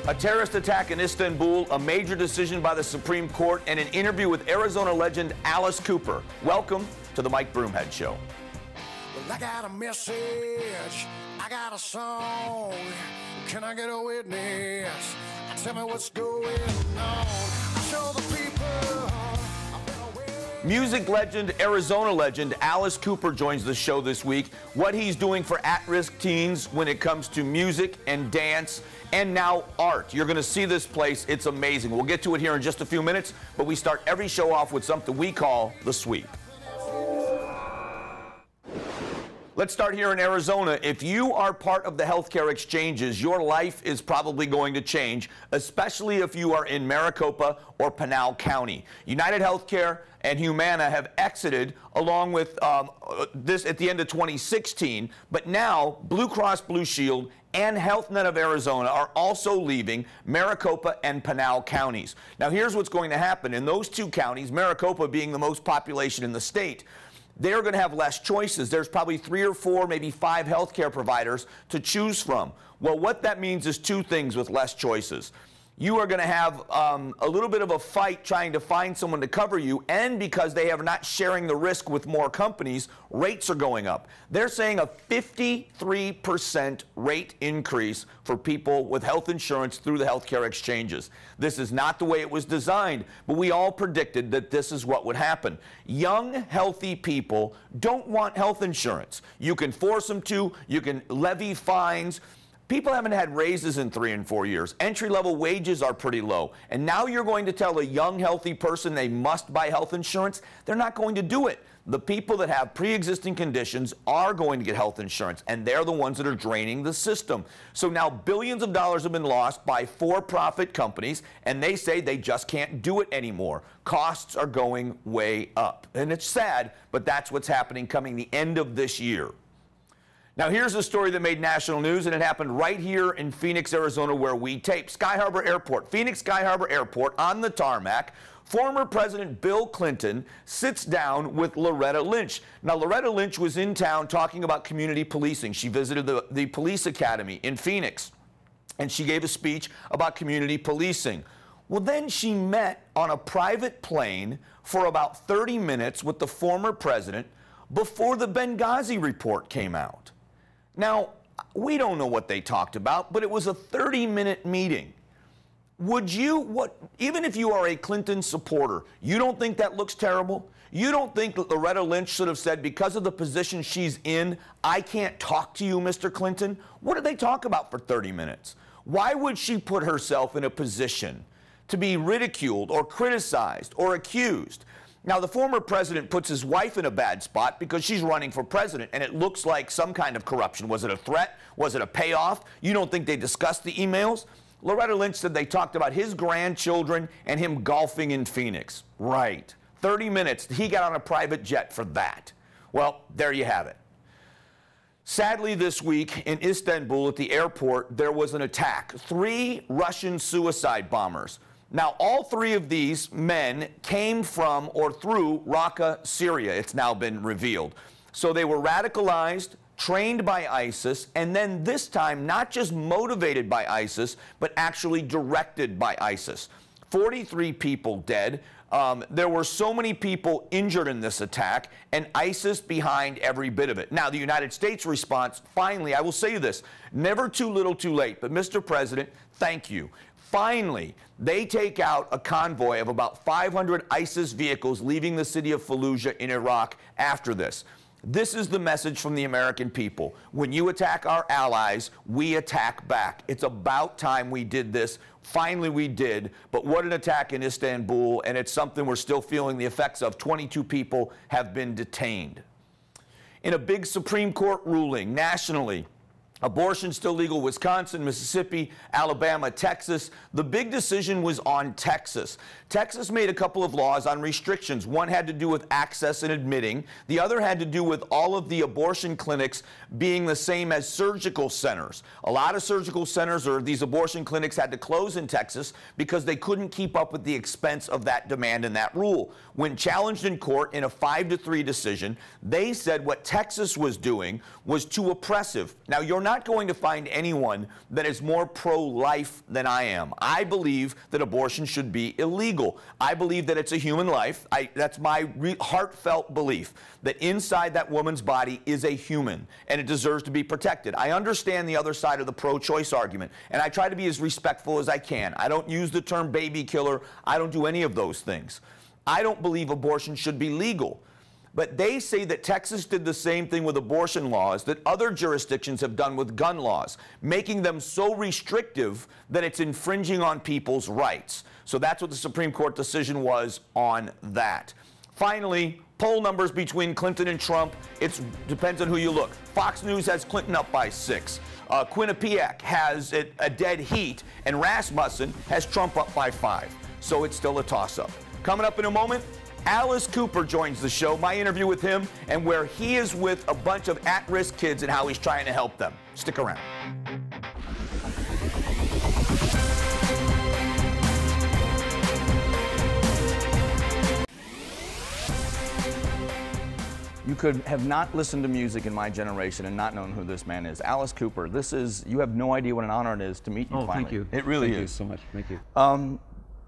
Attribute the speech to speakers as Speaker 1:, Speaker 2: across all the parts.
Speaker 1: A terrorist attack in Istanbul, a major decision by the Supreme Court, and an interview with Arizona legend Alice Cooper. Welcome to the Mike Broomhead Show.
Speaker 2: Well, I got a message, I got a song. Can I get a witness? Tell me what's going on. I show the people.
Speaker 1: Music legend, Arizona legend Alice Cooper joins the show this week. What he's doing for at-risk teens when it comes to music and dance and now art. You're going to see this place. It's amazing. We'll get to it here in just a few minutes, but we start every show off with something we call the sweep. Let's start here in Arizona. If you are part of the healthcare exchanges, your life is probably going to change, especially if you are in Maricopa or Pinal County. United Healthcare and Humana have exited along with this at the end of 2016, but now Blue Cross Blue Shield and Health Net of Arizona are also leaving Maricopa and Pinal counties. Now here's what's going to happen. In those two counties, Maricopa being the most population in the state, they're going to have less choices. There's probably 3 or 4, maybe 5 healthcare providers to choose from. Well, what that means is two things with less choices. You are going to have a little bit of a fight trying to find someone to cover you, and because they are not sharing the risk with more companies, rates are going up. They're saying a 53% rate increase for people with health insurance through the healthcare exchanges. This is not the way it was designed, but we all predicted that this is what would happen. Young, healthy people don't want health insurance. You can force them to, you can levy fines. People haven't had raises in 3 and 4 years. Entry-level wages are pretty low. And now you're going to tell a young, healthy person they must buy health insurance? They're not going to do it. The people that have pre-existing conditions are going to get health insurance, and they're the ones that are draining the system. So now billions of dollars have been lost by for-profit companies, and they say they just can't do it anymore. Costs are going way up. And it's sad, but that's what's happening coming the end of this year. Now, here's a story that made national news, and it happened right here in Phoenix, Arizona, where we tape. Sky Harbor Airport, Phoenix Sky Harbor Airport, on the tarmac, former President Bill Clinton sits down with Loretta Lynch. Now, Loretta Lynch was in town talking about community policing. She visited the police academy in Phoenix, and she gave a speech about community policing. Well, then she met on a private plane for about 30 minutes with the former president before the Benghazi report came out. Now, we don't know what they talked about, but it was a 30-minute meeting. Would you, even if you are a Clinton supporter, you don't think that looks terrible? You don't think that Loretta Lynch should have said, because of the position she's in, I can't talk to you, Mr. Clinton? What did they talk about for 30 minutes? Why would she put herself in a position to be ridiculed or criticized or accused? Now, the former president puts his wife in a bad spot because she's running for president, and it looks like some kind of corruption. Was it a threat? Was it a payoff? You don't think they discussed the emails? Loretta Lynch said they talked about his grandchildren and him golfing in Phoenix. Right. 30 minutes. He got on a private jet for that. Well, there you have it. Sadly, this week in Istanbul at the airport, there was an attack. 3 Russian suicide bombers. Now, all 3 of these men came from or through Raqqa, Syria. It's now been revealed. So they were radicalized, trained by ISIS, and then this time not just motivated by ISIS, but actually directed by ISIS. 43 people dead. There were so many people injured in this attack, and ISIS behind every bit of it. Now, the United States response, finally, I will say this, never too little too late, but Mr. President, thank you. Finally, they take out a convoy of about 500 ISIS vehicles leaving the city of Fallujah in Iraq after this. This is the message from the American people. When you attack our allies, we attack back. It's about time we did this. Finally, we did. But what an attack in Istanbul, and it's something we're still feeling the effects of. 22 people have been detained. In a big Supreme Court ruling nationally, abortion still legal in Wisconsin, Mississippi, Alabama, Texas. The big decision was on Texas. Texas made a couple of laws on restrictions. One had to do with access and admitting. The other had to do with all of the abortion clinics being the same as surgical centers. A lot of surgical centers or these abortion clinics had to close in Texas because they couldn't keep up with the expense of that demand and that rule. When challenged in court in a 5-3 decision, they said what Texas was doing was too oppressive. Now, you're not not going to find anyone that is more pro-life than I am. I believe that abortion should be illegal. I believe that it's a human life. That's my heartfelt belief, that inside that woman's body is a human, and it deserves to be protected. I understand the other side of the pro-choice argument, and I try to be as respectful as I can. I don't use the term baby killer. I don't do any of those things. I don't believe abortion should be legal. But they say that Texas did the same thing with abortion laws that other jurisdictions have done with gun laws, making them so restrictive that it's infringing on people's rights. So that's what the Supreme Court decision was on that. Finally, poll numbers between Clinton and Trump, it depends on who you look. Fox News has Clinton up by 6. Quinnipiac has it a dead heat, and Rasmussen has Trump up by 5. So it's still a toss-up. Coming up in a moment, Alice Cooper joins the show, my interview with him, and where he is with a bunch of at-risk kids and how he's trying to help them. Stick around. You could have not listened to music in my generation and not known who this man is. Alice Cooper, you have no idea what an honor it is to meet you finally.
Speaker 3: Thank you.
Speaker 1: It really is.
Speaker 3: Thank you so much. Thank you.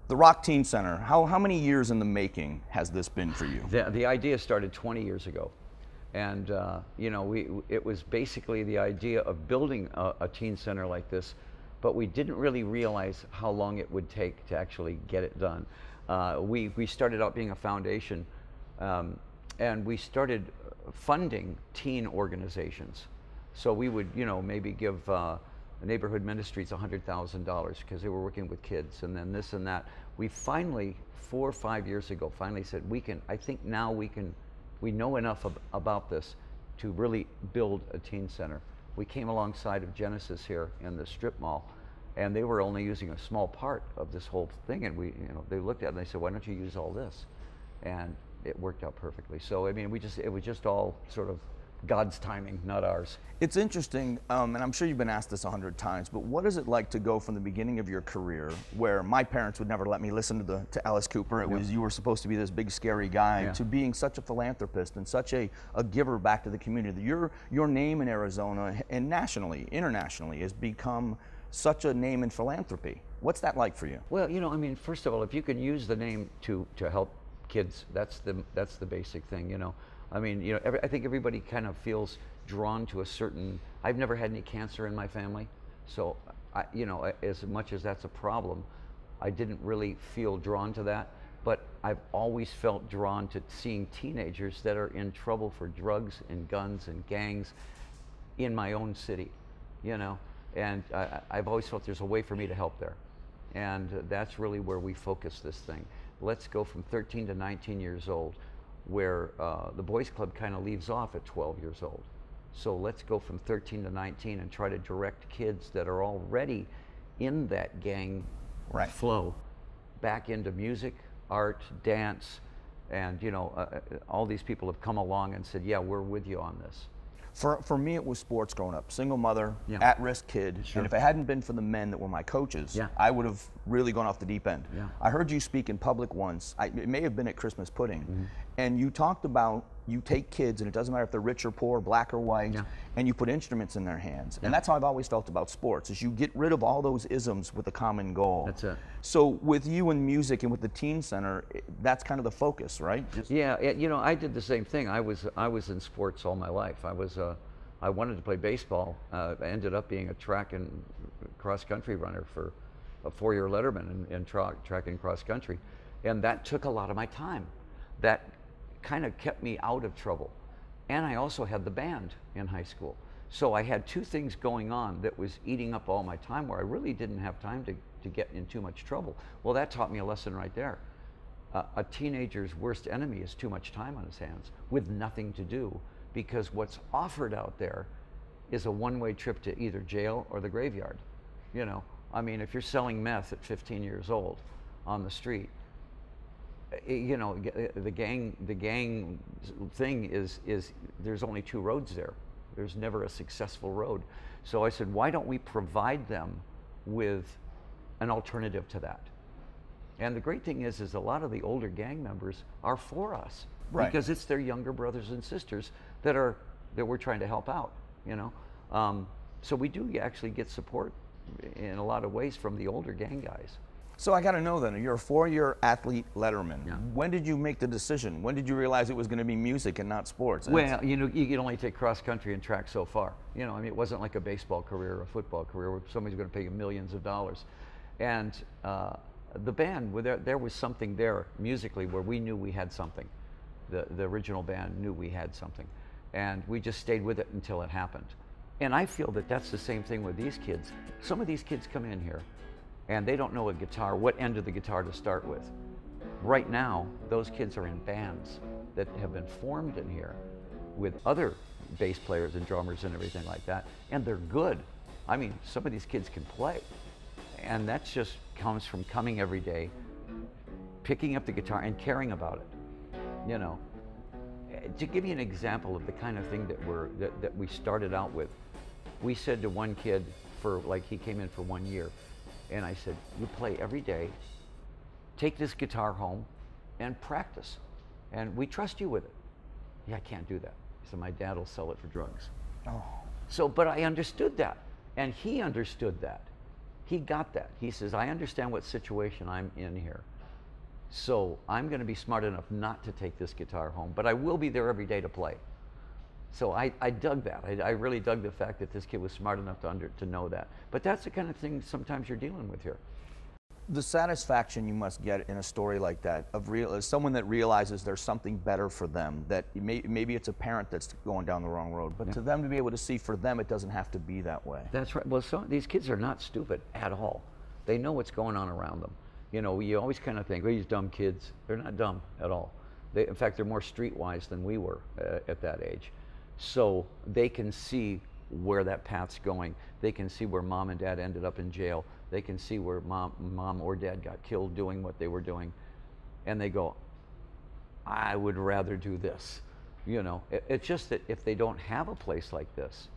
Speaker 1: The Rock Teen Center, how many years in the making has this been for you?
Speaker 3: The idea started 20 years ago. And, you know, it was basically the idea of building a teen center like this, but we didn't really realize how long it would take to actually get it done. We started out being a foundation, and we started funding teen organizations. So we would, you know, maybe give neighborhood ministries $100,000 because they were working with kids, and then this and that. We finally, 4 or 5 years ago, finally said, I think now we know enough about this to really build a teen center. We came alongside of Genesis here in the strip mall, and they were only using a small part of this whole thing, and they looked at it and they said, why don't you use all this? And it worked out perfectly. So I mean, it was just all sort of God's timing, not ours.
Speaker 1: It's interesting, and I'm sure you've been asked this 100 times, but what is it like to go from the beginning of your career, where my parents would never let me listen to Alice Cooper, it was you were supposed to be this big scary guy, to being such a philanthropist and such a giver back to the community. Your name in Arizona and nationally, internationally, has become such a name in philanthropy. What's that like for you?
Speaker 3: Well, you know, I mean, first of all, if you can use the name to help kids, that's the basic thing, you know. I mean, you know, I think everybody kind of feels drawn to a certain. I've never had any cancer in my family, so you know, as much as that's a problem, I didn't really feel drawn to that. But I've always felt drawn to seeing teenagers that are in trouble for drugs and guns and gangs in my own city, you know. And I've always felt there's a way for me to help there, and that's really where we focus this thing. Let's go from 13 to 19 years old, where the Boys Club kind of leaves off at 12 years old. So let's go from 13 to 19 and try to direct kids that are already in that gang flow back into music, art, dance, and you know, all these people have come along and said, yeah, we're with you on this.
Speaker 1: For me, it was sports growing up. Single mother, at-risk kid, and if it hadn't been for the men that were my coaches, I would have really gone off the deep end. I heard you speak in public once, it may have been at Christmas Pudding, and you talked about you take kids, and it doesn't matter if they're rich or poor, black or white, and you put instruments in their hands. And that's how I've always felt about sports, is you get rid of all those isms with a common goal.
Speaker 3: That's it.
Speaker 1: So with you and music and with the Teen Center, that's kind of the focus, right?
Speaker 3: Yeah, you know, I did the same thing. I was in sports all my life. I wanted to play baseball. I ended up being a track and cross country runner for a 4-year letterman in track and cross country. And that took a lot of my time. That kind of kept me out of trouble. And I also had the band in high school. So I had 2 things going on that was eating up all my time, where I really didn't have time to get in too much trouble. Well, that taught me a lesson right there. A teenager's worst enemy is too much time on his hands with nothing to do, because what's offered out there is a one-way trip to either jail or the graveyard. You know, I mean, if you're selling meth at 15 years old on the street, you know, the gang thing is there's only 2 roads there. There's never a successful road. So I said, why don't we provide them with an alternative to that? And the great thing is a lot of the older gang members are for us, because it's their younger brothers and sisters that we're trying to help out, you know. So we do actually get support in a lot of ways from the older gang guys.
Speaker 1: So I got to know then, you're a 4-year athlete letterman.
Speaker 3: Yeah.
Speaker 1: When did you make the decision? When did you realize it was going to be music and not sports?
Speaker 3: Well, you know, you can only take cross country and track so far. You know, I mean, it wasn't like a baseball career or a football career where somebody's going to pay you millions of dollars. And the band, there was something there musically where we knew we had something. The original band knew we had something. And we just stayed with it until it happened. And I feel that that's the same thing with these kids. Some of these kids come in here and they don't know a guitar, what end of the guitar to start with. Right now, those kids are in bands that have been formed in here with other bass players and drummers and everything like that, and they're good. I mean, some of these kids can play. And that just comes from coming every day, picking up the guitar and caring about it, you know. To give you an example of the kind of thing that we started out with, we said to one kid, he came in for 1 year, and I said, you play every day, take this guitar home and practice, and we trust you with it. Yeah, I can't do that. So my dad will sell it for drugs.
Speaker 1: Oh.
Speaker 3: So, but I understood that, and he understood that. He got that. He says, I understand what situation I'm in here. So I'm going to be smart enough not to take this guitar home, but I will be there every day to play. So I dug that. I really dug the fact that this kid was smart enough to know that. But that's the kind of thing sometimes you're dealing with here.
Speaker 1: The satisfaction you must get in a story like that, of someone that realizes there's something better for them, that maybe it's a parent that's going down the wrong road, but to them to be able to see for them it doesn't have to be that way.
Speaker 3: That's right. Well, these kids are not stupid at all. They know what's going on around them. You know, you always kind of think, well, these dumb kids. They're not dumb at all. In fact, they're more streetwise than we were at that age. So they can see where that path's going. They can see where mom and dad ended up in jail. They can see where mom or dad got killed doing what they were doing. And they go, I would rather do this. You know, it's just that if they don't have a place like this,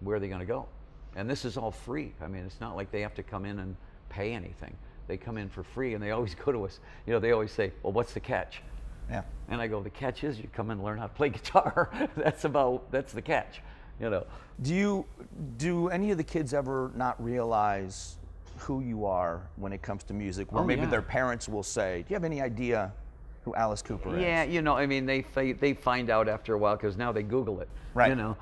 Speaker 3: where are they going to go? And this is all free. I mean, it's not like they have to come in and pay anything. They come in for free, and they always go to us. You know, they always say, well, what's the catch?
Speaker 1: Yeah.
Speaker 3: And I go, the catch is you come in and learn how to play guitar. That's the catch, you know. Do any of the kids ever not realize who you are when it comes to music? Where maybe their parents will say, do you have any idea who Alice Cooper is? Yeah, you know, I mean, they find out after a while because now they Google it.
Speaker 1: Right.
Speaker 3: You know,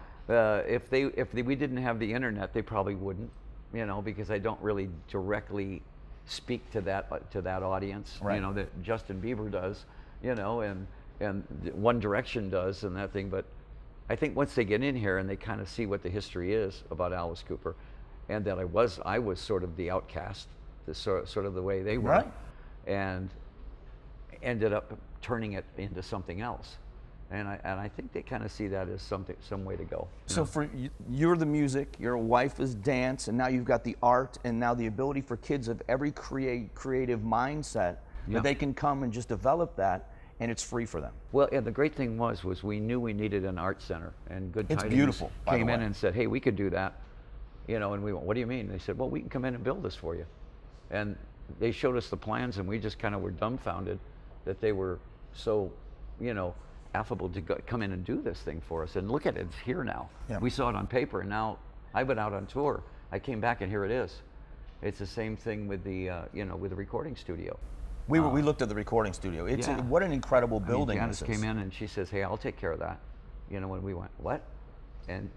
Speaker 3: if we didn't have the internet, they probably wouldn't. You know, because I don't really directly speak to that audience.
Speaker 1: Right.
Speaker 3: You know, that Justin Bieber does. You know, and One Direction does and that thing. But I think once they get in here and they kind of see what the history is about Alice Cooper, and that I was sort of the outcast, sort of the way they were,
Speaker 1: right,
Speaker 3: and ended up turning it into something else. And I think they kind of see that as some way to go.
Speaker 1: So for you're the music, your wife is dance, and now you've got the art, and now the ability for kids of every creative mindset that they can come and just develop that, and it's free for them.
Speaker 3: Well, and the great thing was we knew we needed an art center, and Good Tidings
Speaker 1: beautiful, by
Speaker 3: came
Speaker 1: the
Speaker 3: in
Speaker 1: way.
Speaker 3: and said, hey, we could do that. You know, and we went, what do you mean? They said, well, we can come in and build this for you. And they showed us the plans, and we just kind of were dumbfounded that they were so, you know, affable to come in and do this thing for us. And look at it, it's here now.
Speaker 1: Yeah.
Speaker 3: We saw it on paper, and now I've been out on tour. I came back, and here it is. It's the same thing with the, you know, with the recording studio.
Speaker 1: We looked at the recording studio. What an incredible building this is.
Speaker 3: Janice came in and she says, hey, I'll take care of that. You know, when we went, what? And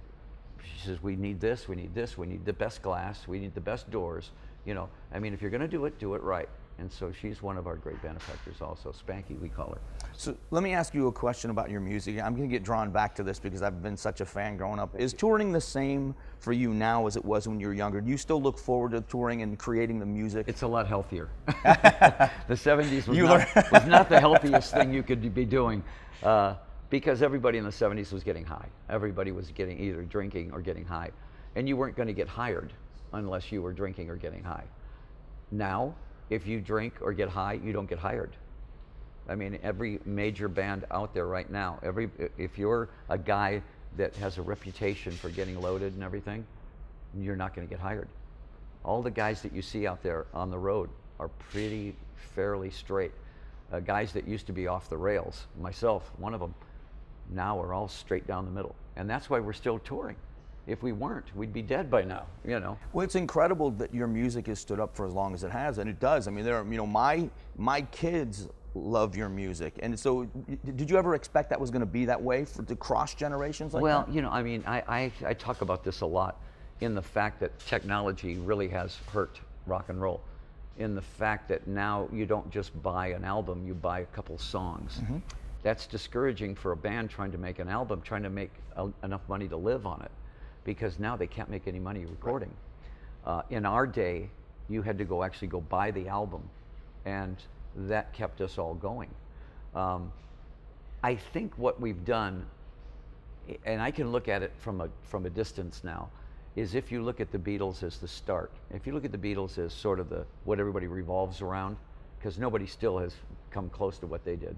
Speaker 3: she says, we need this, we need this, we need the best glass, we need the best doors. You know, I mean, if you're going to do it right. And so she's one of our great benefactors also, Spanky, we call her.
Speaker 1: So let me ask you a question about your music. I'm going to get drawn back to this because I've been such a fan growing up. Is touring the same for you now as it was when you were younger? Do you still look forward to touring and creating the music?
Speaker 3: It's a lot healthier. The 70s was not the healthiest thing you could be doing because everybody in the 70s was getting high. Everybody was getting either drinking or getting high. And you weren't going to get hired unless you were drinking or getting high. Now, if you drink or get high, you don't get hired. I mean, every major band out there right now, if you're a guy that has a reputation for getting loaded and everything, you're not going to get hired. All the guys that you see out there on the road are fairly straight. Guys that used to be off the rails, myself, one of them, now are all straight down the middle. And that's why we're still touring. If we weren't, we'd be dead by now, you know.
Speaker 1: Well, it's incredible that your music has stood up for as long as it has, and it does. I mean, there are, you know, my kids love your music, and so did you ever expect that was going to be that way for the cross generations like that?
Speaker 3: Well, you know, I mean, I talk about this a lot in the fact that technology really has hurt rock and roll. In the fact that now you don't just buy an album, you buy a couple songs. Mm-hmm. That's discouraging for a band trying to make an album, trying to make enough money to live on it, because now they can't make any money recording. Right. In our day, you had to actually go buy the album, and that kept us all going. I think what we've done, and I can look at it from a distance now, is if you look at the Beatles as the start, if you look at the Beatles as sort of what everybody revolves around, because nobody still has come close to what they did.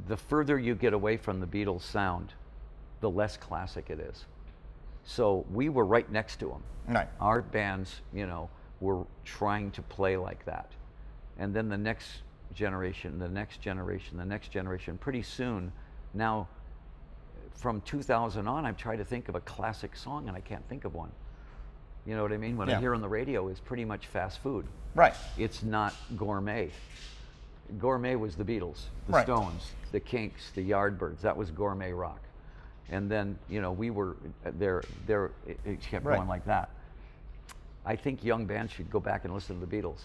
Speaker 3: The further you get away from the Beatles sound, the less classic it is. So we were right next to them.
Speaker 1: Right.
Speaker 3: Our bands, you know, were trying to play like that. And then the next generation, the next generation, the next generation, pretty soon, now from 2000 on, I've tried to think of a classic song and I can't think of one. You know what I mean? What I hear on the radio is pretty much fast food.
Speaker 1: Right.
Speaker 3: It's not gourmet. Gourmet was the Beatles, the Stones, the Kinks, the Yardbirds. That was gourmet rock. And then, you know, we were there. It kept going like that. I think young bands should go back and listen to the Beatles.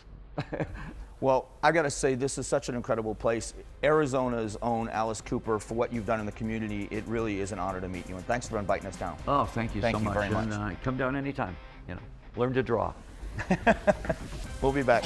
Speaker 1: Well, I got to say, this is such an incredible place. Arizona's own Alice Cooper, for what you've done in the community, it really is an honor to meet you. And thanks for inviting us down.
Speaker 3: Oh, thank you so much.
Speaker 1: Thank you very much.
Speaker 3: And come down anytime. You know, learn to draw.
Speaker 1: We'll be back.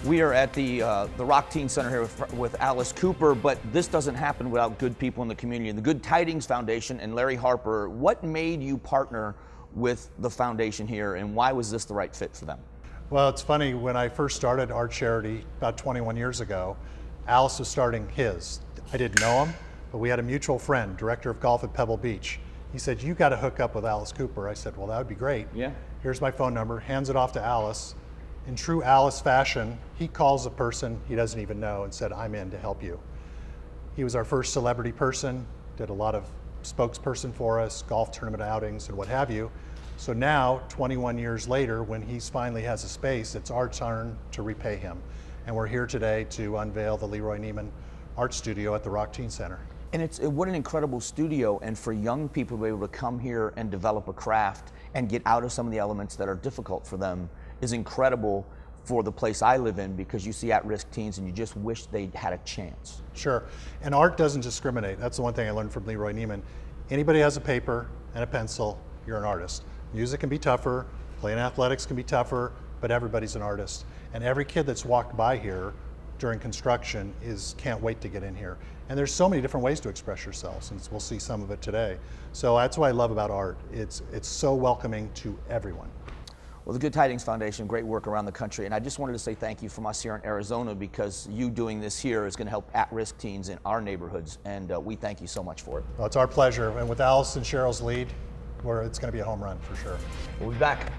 Speaker 1: We are at the Rock Teen Center here with Alice Cooper, but this doesn't happen without good people in the community. The Good Tidings Foundation and Larry Harper, what made you partner with the foundation here, and why was this the right fit for them?
Speaker 4: Well, it's funny, when I first started our charity about 21 years ago, Alice was starting his. I didn't know him, but we had a mutual friend, director of golf at Pebble Beach. He said, "You got to hook up with Alice Cooper." I said, "Well, that would be great."
Speaker 1: Yeah.
Speaker 4: Here's my phone number, hands it off to Alice. In true Alice fashion, he calls a person he doesn't even know and said, "I'm in to help you." He was our first celebrity person, did a lot of spokesperson for us, golf tournament outings and what have you. So now, 21 years later, when he finally has a space, it's our turn to repay him. And we're here today to unveil the Leroy Neiman Art Studio at the Rock Teen Center.
Speaker 1: And what an incredible studio, and for young people to be able to come here and develop a craft and get out of some of the elements that are difficult for them is incredible for the place I live in, because you see at-risk teens and you just wish they had a chance.
Speaker 4: Sure, and art doesn't discriminate. That's the one thing I learned from Leroy Neiman. Anybody has a paper and a pencil, you're an artist. Music can be tougher, playing athletics can be tougher, but everybody's an artist. And every kid that's walked by here during construction can't wait to get in here. And there's so many different ways to express yourselves, and we'll see some of it today. So that's what I love about art. It's so welcoming to everyone.
Speaker 1: Well, the Good Tidings Foundation, great work around the country, and I just wanted to say thank you from us here in Arizona, because you doing this here is going to help at-risk teens in our neighborhoods, and we thank you so much for it.
Speaker 4: Well, it's our pleasure, and with Alice and Cheryl's lead, it's going to be a home run for sure.
Speaker 1: We'll be back.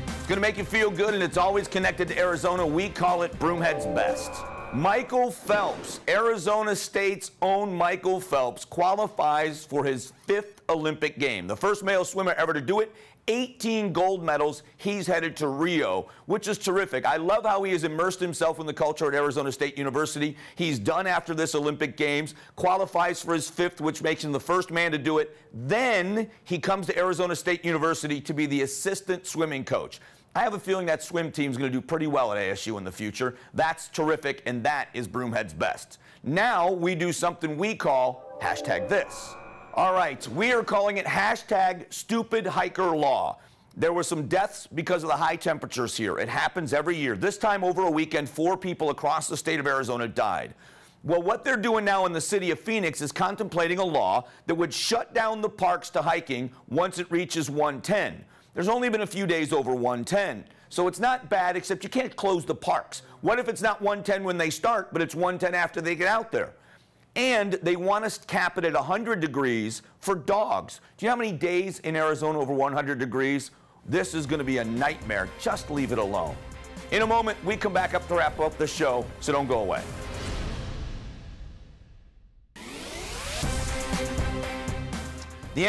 Speaker 1: It's going to make you feel good, and it's always connected to Arizona. We call it Broomhead's Best. Michael Phelps, Arizona State's own Michael Phelps, qualifies for his 5th Olympic game. The first male swimmer ever to do it. 18 gold medals. He's headed to Rio, which is terrific. I love how he has immersed himself in the culture at Arizona State University. He's done after this Olympic Games, qualifies for his 5th, which makes him the first man to do it. Then he comes to Arizona State University to be the assistant swimming coach. I have a feeling that swim team's going to do pretty well at ASU in the future. That's terrific, and that is Broomhead's Best. Now we do something we call #this. All right, we are calling it #StupidHikerLaw. There were some deaths because of the high temperatures here. It happens every year. This time over a weekend, 4 people across the state of Arizona died. Well, what they're doing now in the city of Phoenix is contemplating a law that would shut down the parks to hiking once it reaches 110. There's only been a few days over 110, so it's not bad, except you can't close the parks. What if it's not 110 when they start, but it's 110 after they get out there? And they want us to cap it at 100 degrees for dogs. Do you know how many days in Arizona over 100 degrees? This is going to be a nightmare. Just leave it alone. In a moment, we come back up to wrap up the show, so don't go away. The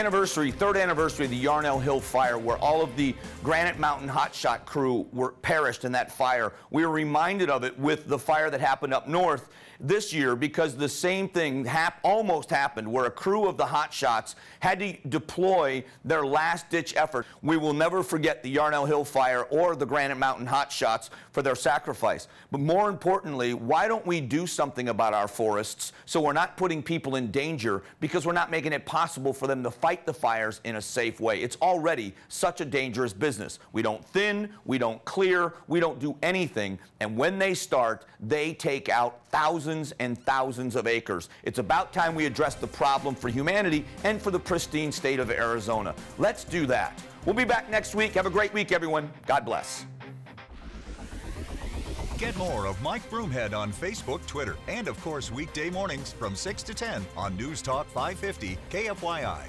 Speaker 1: third anniversary of the Yarnell Hill fire, where all of the Granite Mountain hotshot crew perished in that fire. We were reminded of it with the fire that happened up north this year, because the same thing almost happened, where a crew of the hotshots had to deploy their last-ditch effort. We will never forget the Yarnell Hill fire or the Granite Mountain hotshots for their sacrifice. But more importantly, why don't we do something about our forests so we're not putting people in danger, because we're not making it possible for them to fight the fires in a safe way? It's already such a dangerous business. We don't thin, we don't clear, we don't do anything, and when they start, they take out thousands and thousands of acres. It's about time we address the problem for humanity and for the pristine state of Arizona. Let's do that. We'll be back next week. Have a great week, everyone. God bless.
Speaker 5: Get more of Mike Broomhead on Facebook, Twitter, and of course weekday mornings from 6 to 10 on News Talk 550 KFYI.